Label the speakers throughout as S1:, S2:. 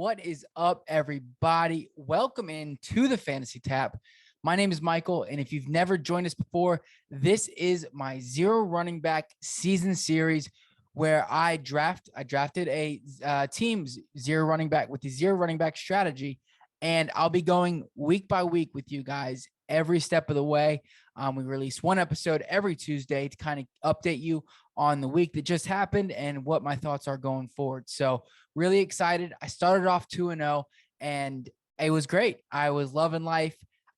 S1: What is up, everybody? Welcome in to the Fantasy Tap. My name is Michael, and if you've never joined us before, this is my zero running back season series where I drafted a team's zero running back with the zero running back strategy, and I'll be going week by week with you guys every step of the way. We release one episode every Tuesday to kind of update you on the week that just happened and what my thoughts are going forward. So really excited. I started off 2-0 and it was great. I was loving life.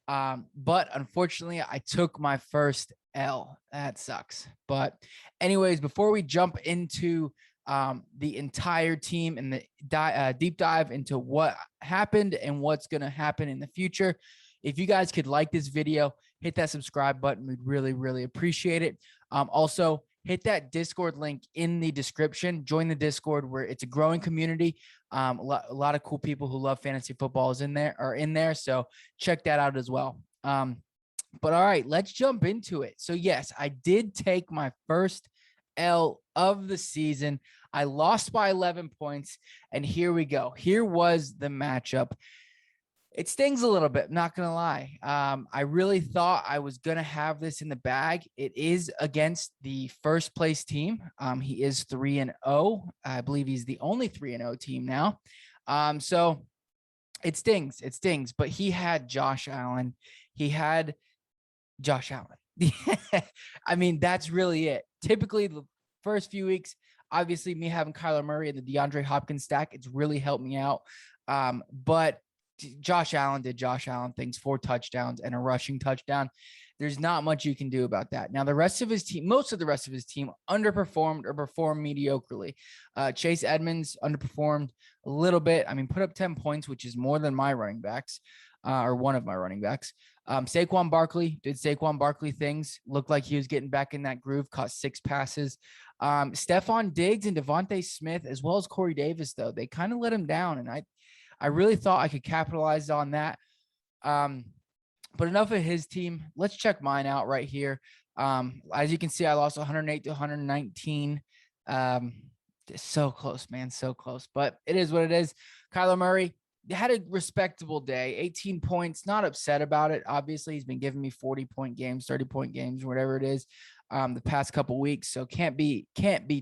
S1: But unfortunately I took my first L. That sucks. But anyways, before we jump into the entire team and the deep dive into what happened and what's going to happen in the future, if you guys could like this video, hit that subscribe button. We'd really, really appreciate it. Also, hit that Discord link in the description. Join the Discord where it's a growing community. A lot of cool people who love fantasy football are in there. So check that out as well. But all right, let's jump into it. So yes, I did take my first L of the season. I lost by 11 points, and here we go. Here was the matchup. It stings a little bit, not going to lie. I really thought I was going to have this in the bag. It is against the first place team. He is 3-0. I believe he's the only 3-0 team now. So it stings. It stings. But he had Josh Allen. I mean, that's really it. Typically, the first few weeks, obviously, me having Kyler Murray and the DeAndre Hopkins stack, it's really helped me out. But Josh Allen did Josh Allen things, 4 touchdowns and a rushing touchdown. There's not much you can do about that. Now, the rest of his team, most of the rest of his team underperformed or performed mediocrely. Chase Edmonds underperformed a little bit. I mean, put up 10 points, which is more than my running backs or one of my running backs. Saquon Barkley did Saquon Barkley things. Looked like he was getting back in that groove, caught 6 passes. Stephon Diggs and Devontae Smith, as well as Corey Davis, though, they kind of let him down. And I really thought I could capitalize on that. But enough of his team. Let's check mine out right here. As you can see, I lost 108 to 119. So close, man. So close. But it is what it is. Kyler Murray had a respectable day. 18 points. Not upset about it. Obviously, he's been giving me 40-point games, 30-point games, whatever it is, the past couple weeks. So can't be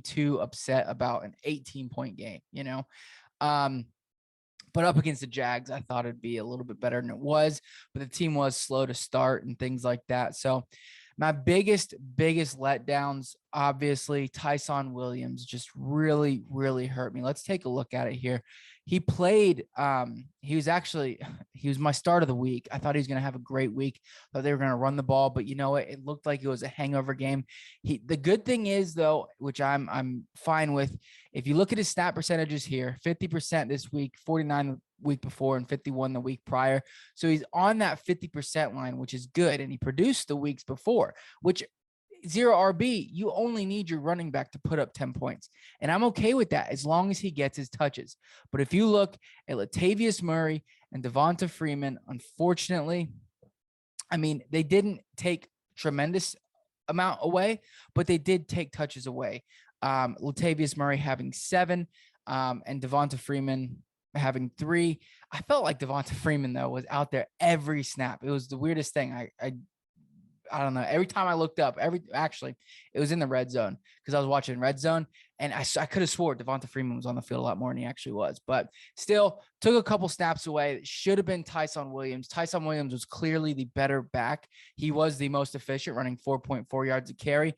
S1: too upset about an 18-point game, you know. But up against the Jags, I thought it'd be a little bit better than it was, but the team was slow to start and things like that. So my biggest letdowns, obviously, Tyson Williams just really, really hurt me. Let's take a look at it here. He played, he was my start of the week. I thought he was going to have a great week. Thought they were going to run the ball, but you know what? It looked like it was a hangover game. The good thing is, though, which I'm fine with, if you look at his snap percentages here, 50% this week, 49 the week before, and 51 the week prior. So he's on that 50% line, which is good. And he produced the weeks before, which zero RB, you only need your running back to put up 10 points. And I'm okay with that as long as he gets his touches. But if you look at Latavius Murray and Devonta Freeman, unfortunately, I mean, they didn't take tremendous amount away, but they did take touches away. Latavius Murray having 7 and Devonta Freeman having 3. I felt like Devonta Freeman, though, was out there every snap. It was the weirdest thing. I don't know. Every time I looked up, it was in the red zone because I was watching red zone, and I could have swore Devonta Freeman was on the field a lot more than he actually was, but still took a couple snaps away. It should have been Tyson Williams. Tyson Williams was clearly the better back. He was the most efficient, running 4.4 yards a carry.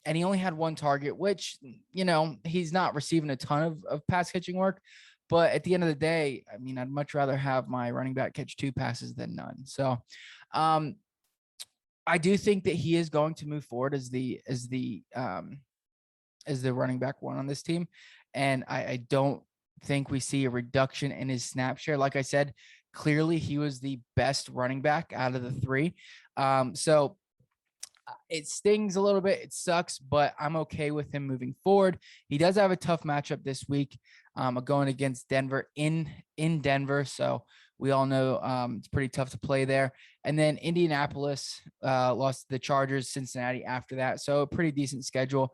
S1: And he only had 1 target, which, you know, he's not receiving a ton of pass catching work. But at the end of the day, I mean, I'd much rather have my running back catch 2 passes than none. So I do think that he is going to move forward as the running back 1 on this team. And I don't think we see a reduction in his snap share. Like I said, clearly he was the best running back out of the 3. So it stings a little bit. It sucks, but I'm okay with him moving forward. He does have a tough matchup this week, going against Denver in Denver. So we all know it's pretty tough to play there. And then Indianapolis lost to the Chargers, Cincinnati after that. So a pretty decent schedule.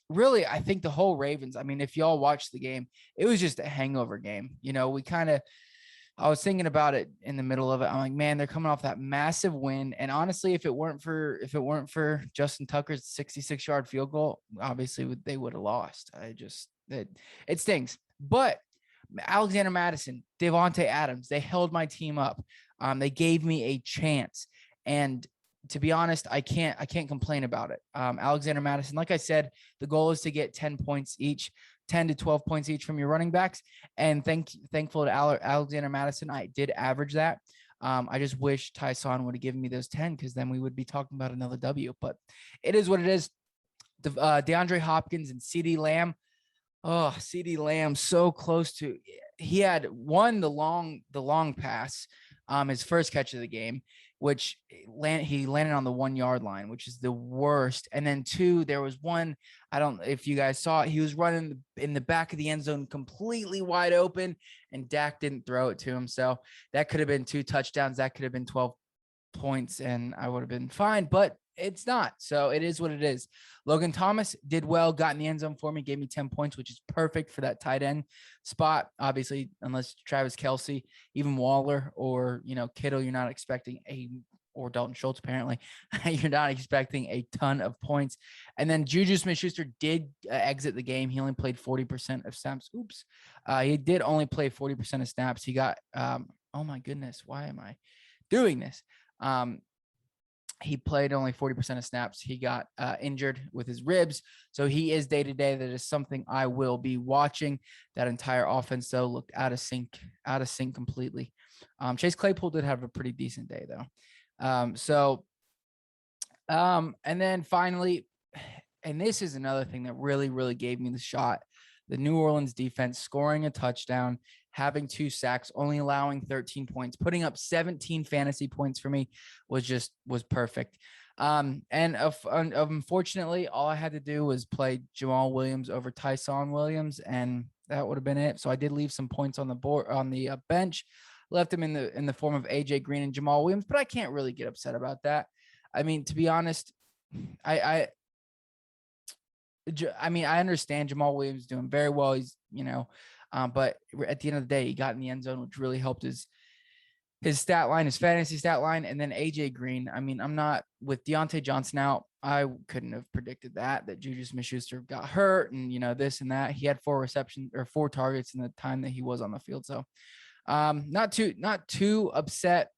S1: really, I think the whole Ravens, I mean, if y'all watched the game, it was just a hangover game. I was thinking about it in the middle of it. I'm like, man, they're coming off that massive win. And honestly, if it weren't for Justin Tucker's 66-yard field goal, obviously they would have lost. It stings. But Alexander Madison, Devontae Adams, they held my team up. They gave me a chance. And to be honest, I can't complain about it. Alexander Madison, like I said, the goal is to get 10 points each, 10 to 12 points each from your running backs. And thankful to Alexander Madison, I did average that. I just wish Tyson would have given me those 10, because then we would be talking about another W. But it is what it is. DeAndre Hopkins and CeeDee Lamb. Oh, CeeDee Lamb, so close to. He had one, the long pass, his first catch of the game, which he landed on the 1 yard line, which is the worst. And then two, there was one, I don't know if you guys saw it, he was running in the back of the end zone completely wide open, and Dak didn't throw it to him. So that could have been 2 touchdowns. That could have been 12 points, and I would have been fine, but it's not. So it is what it is. Logan Thomas did well, got in the end zone for me, gave me 10 points, which is perfect for that tight end spot. Obviously, unless Travis Kelce, even Waller, or, Kittle, you're not expecting or Dalton Schultz, apparently, you're not expecting a ton of points. And then Juju Smith-Schuster did exit the game. He only played 40% of snaps. Oops. He did only play 40% of snaps. He got, oh my goodness, why am I doing this? He played only 40% of snaps. He got injured with his ribs. So he is day-to-day. That is something I will be watching. That entire offense, though, looked out of sync completely. Chase Claypool did have a pretty decent day, though. And then finally, and this is another thing that really, really gave me the shot, the New Orleans defense scoring a touchdown, having 2 sacks, only allowing 13 points, putting up 17 fantasy points for me was perfect. And unfortunately, all I had to do was play Jamal Williams over Tyson Williams, and that would have been it. So I did leave some points on the board, on the bench, left him in the form of AJ Green and Jamal Williams, but I can't really get upset about that. I mean, to be honest, I understand Jamal Williams doing very well. He's, but at the end of the day, he got in the end zone, which really helped his stat line, his fantasy stat line. And then AJ Green, I mean, I'm not, with Deontay Johnson out, I couldn't have predicted that Juju Smith-Schuster got hurt and, this and that. He had 4 targets in the time that he was on the field. So not too upset,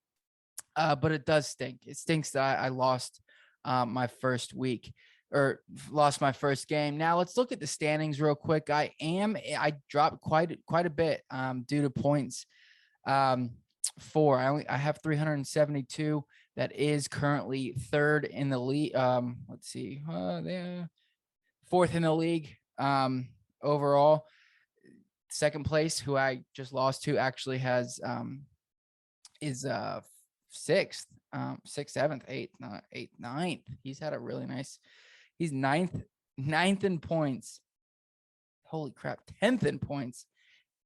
S1: but it does stink. It stinks that I lost my first week, or lost my first game. Now let's look at the standings real quick. I dropped quite a bit due to points. I have 372. That is currently 3rd in the league. Let's see, they're 4th in the league overall. 2nd place, who I just lost to, actually has is 6th, 6th, 7th, 8th, 9th. He's had a really nice. He's 9th in points. Holy crap, 10th in points,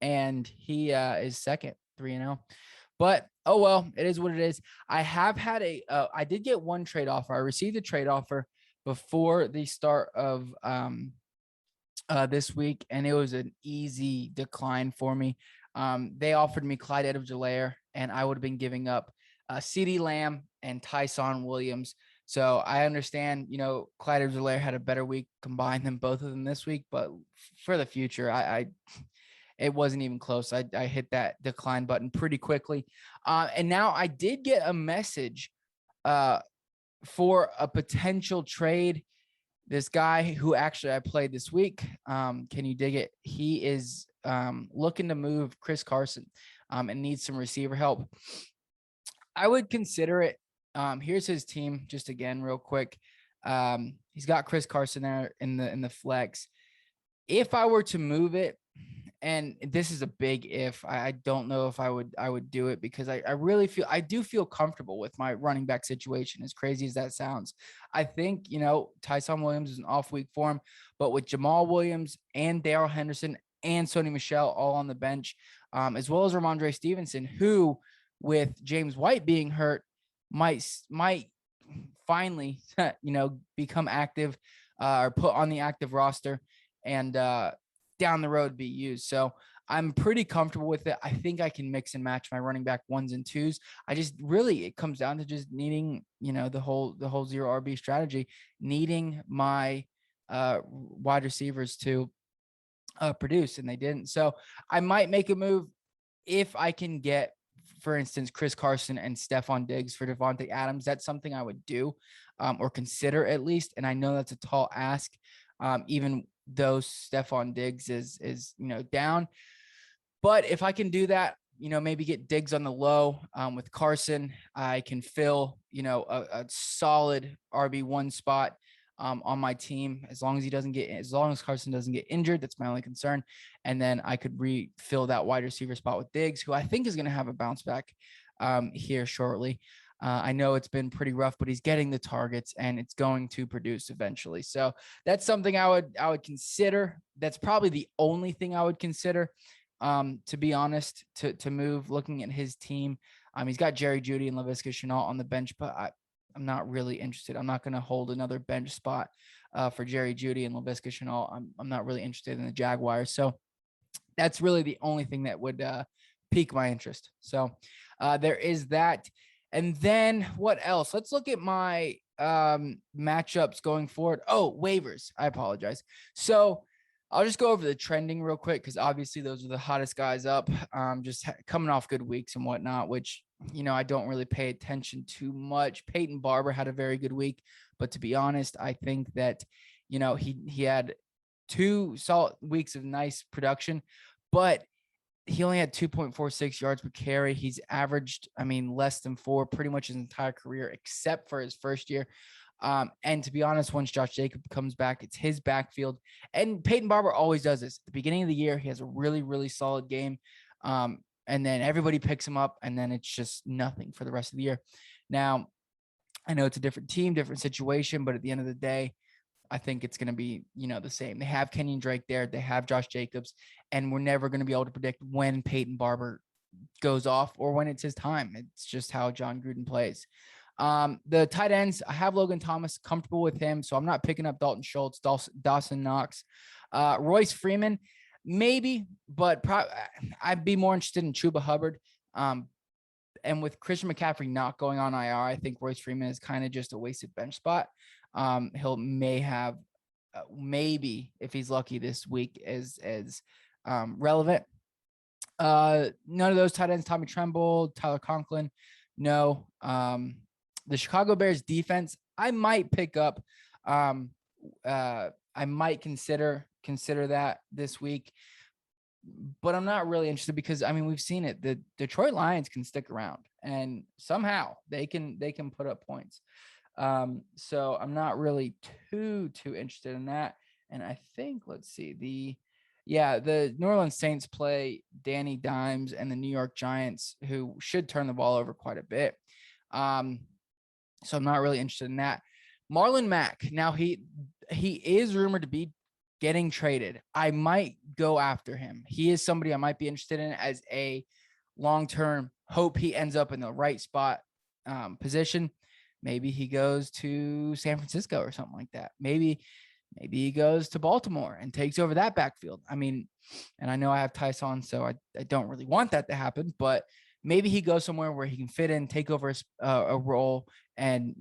S1: and he is 2nd, 3-0. But oh well, it is what it is. I have had I did get one trade offer. I received a trade offer before the start of this week, and it was an easy decline for me. They offered me Clyde Edwards-Helaire, and I would have been giving up CeeDee Lamb and Tyson Williams. So I understand, Clyde Edwards-Helaire had a better week combined than both of them this week, but for the future, it wasn't even close. I hit that decline button pretty quickly. And now I did get a message for a potential trade. This guy who actually I played this week, can you dig it? He is looking to move Chris Carson and needs some receiver help. I would consider it. Here's his team, just again, real quick. He's got Chris Carson there in the flex. If I were to move it, and this is a big if, I don't know if I would do it, because I really do feel comfortable with my running back situation, as crazy as that sounds. I think, Tyson Williams is an off week for him, but with Jamal Williams and Darrell Henderson and Sony Michel all on the bench, as well as Ramondre Stevenson, who, with James White being hurt, might finally, become active. or put on the active roster and down the road be used. So I'm pretty comfortable with it. I think I can mix and match my running back ones and twos. I just really, it comes down to just needing, the whole zero RB strategy, needing my wide receivers to produce, and they didn't. So I might make a move if I can get, for instance, Chris Carson and Stephon Diggs for Devontae Adams. That's something I would do or consider at least. And I know that's a tall ask, even though Stephon Diggs is down. But if I can do that, maybe get Diggs on the low with Carson, I can fill, a solid RB1 spot on my team as long as Carson doesn't get injured. That's my only concern. And then I could refill that wide receiver spot with Diggs, who I think is going to have a bounce back here shortly. I know it's been pretty rough, but he's getting the targets and it's going to produce eventually. So that's something I would consider. That's probably the only thing I would consider, to be honest, to move, looking at his team. He's got Jerry Jeudy and Laviska Shenault on the bench, but I'm not really interested. I'm not going to hold another bench spot for Jerry Jeudy and Laviska Shenault. I'm not really interested in the Jaguars. So that's really the only thing that would pique my interest. So there is that. And then what else? Let's look at my matchups going forward. Oh, waivers. I apologize. So I'll just go over the trending real quick because obviously those are the hottest guys up, just coming off good weeks and whatnot, which, I don't really pay attention too much. Peyton Barber had a very good week, but to be honest, I think that, he had 2 solid weeks of nice production, but he only had 2.46 yards per carry. He's averaged, less than 4 pretty much his entire career, except for his first year. And to be honest, once Josh Jacobs comes back, it's his backfield. And Peyton Barber always does this. At the beginning of the year, he has a really, really solid game. And then everybody picks him up, and then it's just nothing for the rest of the year. Now, I know it's a different team, different situation, but at the end of the day, I think it's going to be, the same. They have Kenyon Drake there. They have Josh Jacobs, and we're never going to be able to predict when Peyton Barber goes off or when it's his time. It's just how John Gruden plays. The tight ends, I have Logan Thomas, comfortable with him, so I'm not picking up Dalton Schultz, Dawson Knox. Royce Freeman, maybe, but I'd be more interested in Chuba Hubbard. And with Christian McCaffrey not going on IR, I think Royce Freeman is kind of just a wasted bench spot. He'll may have, maybe if he's lucky this week, as relevant. None of those tight ends, Tommy Tremble, Tyler Conklin, no. The Chicago Bears defense, I might pick up. I might consider that this week, but I'm not really interested because we've seen it. The Detroit Lions can stick around, and somehow they can put up points. So I'm not really too interested in that. And I think, let's see, the New Orleans Saints play Danny Dimes and the New York Giants, who should turn the ball over quite a bit. So I'm not really interested in that. Marlon Mack, now he is rumored to be getting traded. I might go after him. He is somebody I might be interested in as a long-term hope he ends up in the right spot position. Maybe he goes to San Francisco or something like that. Maybe he goes to Baltimore and takes over that backfield. And I know I have Tyson, so I don't really want that to happen, but maybe he goes somewhere where he can fit in, take over a role, and,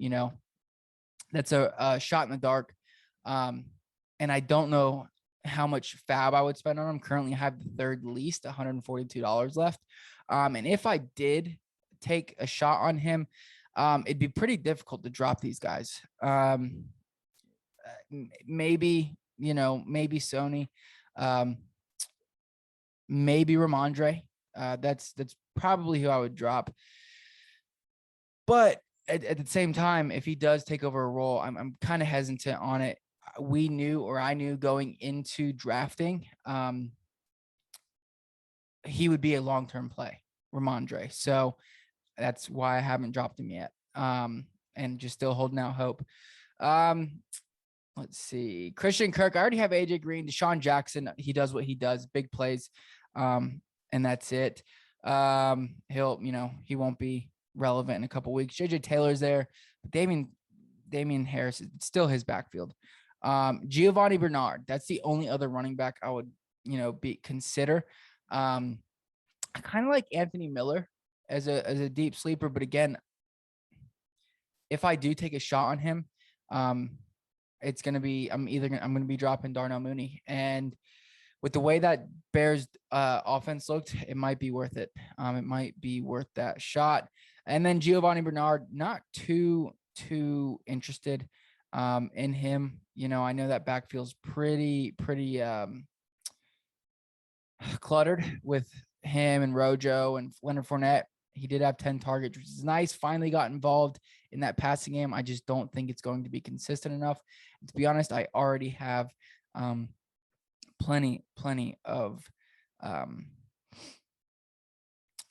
S1: that's a shot in the dark. And I don't know how much fab I would spend on him. Currently, I have the third least, $142 left. And if I did take a shot on him, it'd be pretty difficult to drop these guys. Maybe Sony, maybe Ramondre. That's probably who I would drop. But at the same time, if he does take over a role, I'm kind of hesitant on it. I knew going into drafting, he would be a long-term play, Ramondre. So that's why I haven't dropped him yet. And just still holding out hope. Let's see. Christian Kirk. I already have AJ Green, Deshaun Jackson. He does what he does, big plays. And that's it. He won't be relevant in a couple weeks. JJ Taylor's there. Damian Harris is still his backfield. Giovanni Bernard, that's the only other running back I would, consider. I kind of like Anthony Miller as a deep sleeper, but again, if I do take a shot on him, it's going to be, I'm going to be dropping Darnell Mooney. And with the way that Bears offense looked, it might be worth it. It might be worth that shot. And then Giovanni Bernard, not too interested in him. I know that backfield's pretty cluttered with him and Rojo and Leonard Fournette. He did have 10 targets, which is nice. Finally got involved in that passing game. I just don't think it's going to be consistent enough. And to be honest, I already have plenty of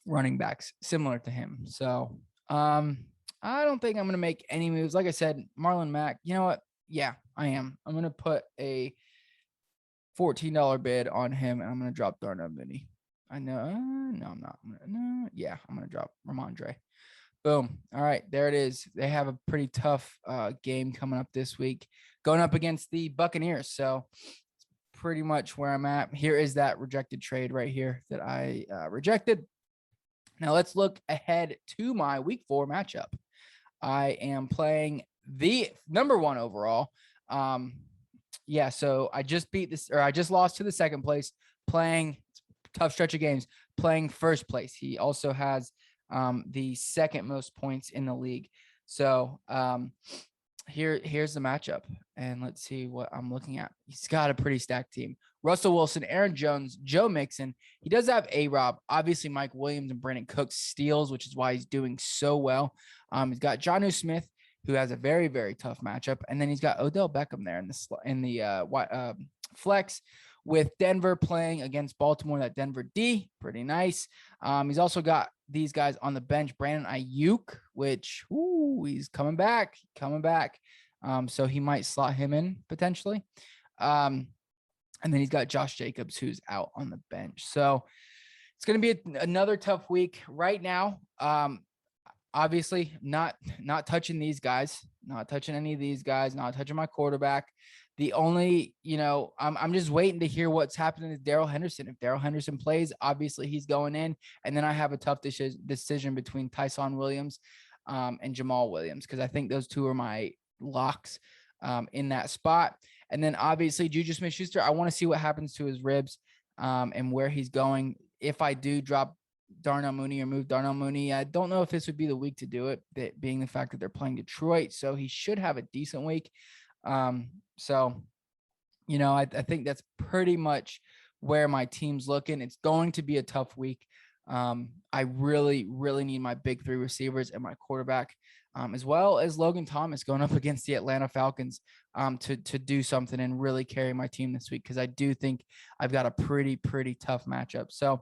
S1: running backs similar to him. So I don't think I'm going to make any moves. Like I said, Marlon Mack, you know what? Yeah, I am. I'm going to put a $14 bid on him, and I'm going to drop Darnell Mooney. I know. No, I'm not. I'm going to drop Ramondre. Boom. All right, there it is. They have a pretty tough game coming up this week, going up against the Buccaneers. So pretty much where I'm at. Here is that rejected trade right here that I rejected. Now let's look ahead to my week 4 matchup. I am playing the number 1 overall. So I just lost to the second place, playing tough stretch of games, playing first place. He also has the second most points in the league. So here's the matchup, and let's see what I'm looking at. He's got a pretty stacked team. Russell Wilson, Aaron Jones, Joe Mixon. He does have A-Rob, obviously Mike Williams and Brandon Cooks steals, which is why he's doing so well. He's got Jonnu Smith, who has a very, very tough matchup. And then he's got Odell Beckham there in the flex, with Denver playing against Baltimore. That Denver D, pretty nice. He's also got these guys on the bench. Brandon Ayuk, which he's coming back. So he might slot him in potentially. And then he's got Josh Jacobs, who's out on the bench. So it's going to be another tough week right now. Obviously not touching these guys, not touching any of these guys, not touching my quarterback. The only, I'm just waiting to hear what's happening with Darrell Henderson. If Darrell Henderson plays, obviously he's going in. And then I have a tough decision between Tyson Williams and Jamal Williams, because I think those two are my locks in that spot. And then obviously Juju Smith-Schuster, I want to see what happens to his ribs and where he's going. If I do drop Darnell Mooney or move Darnell Mooney, I don't know if this would be the week to do it, being the fact that they're playing Detroit. So he should have a decent week. I think that's pretty much where my team's looking. It's going to be a tough week. I really, really need my big 3 receivers and my quarterback, as well as Logan Thomas going up against the Atlanta Falcons to do something and really carry my team this week, because I do think I've got a pretty tough matchup. So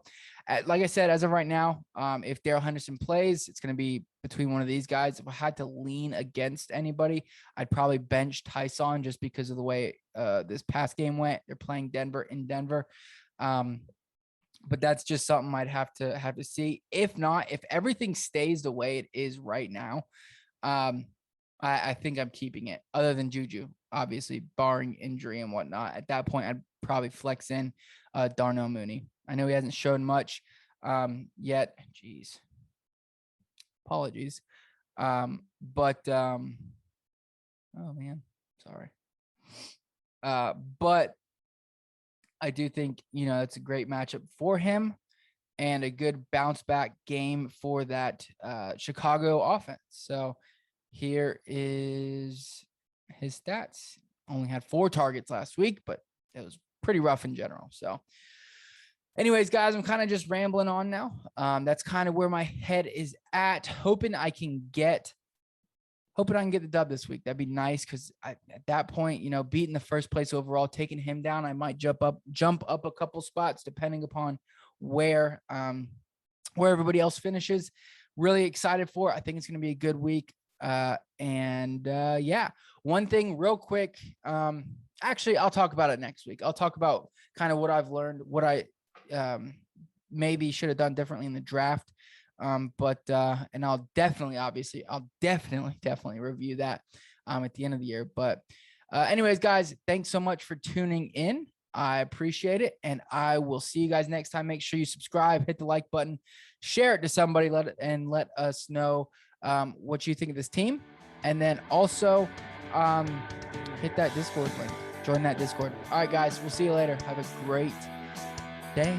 S1: like I said, as of right now, if Darrell Henderson plays, it's going to be between one of these guys. If I had to lean against anybody, I'd probably bench Tyson just because of the way this past game went. They're playing Denver in Denver. But that's just something I'd have to see. If not, if everything stays the way it is right now, I think I'm keeping it, other than Juju, obviously, barring injury and whatnot. At that point, I'd probably flex in Darnell Mooney. I know he hasn't shown much yet. Jeez. Apologies. Oh, man. Sorry. But I do think, it's a great matchup for him and a good bounce back game for that Chicago offense. So here is his stats. Only had 4 targets last week, but it was pretty rough in general. So anyways, guys, I'm kind of just rambling on now. That's kind of where my head is at, hoping I can get the dub this week. That'd be nice, because at that point, beating the first place overall, taking him down, I might jump up a couple spots depending upon where everybody else finishes. Really excited for it. I think it's going to be a good week. One thing real quick. Actually, I'll talk about it next week. I'll talk about kind of what I've learned, what I maybe should have done differently in the draft. And I'll definitely review that at the end of the year. But Anyways, guys, thanks so much for tuning in. I appreciate it. And I will see you guys next time. Make sure you subscribe, hit the like button, share it to somebody, let us know what you think of this team. And then also hit that Discord link. Join that Discord. All right, guys, we'll see you later. Have a great day.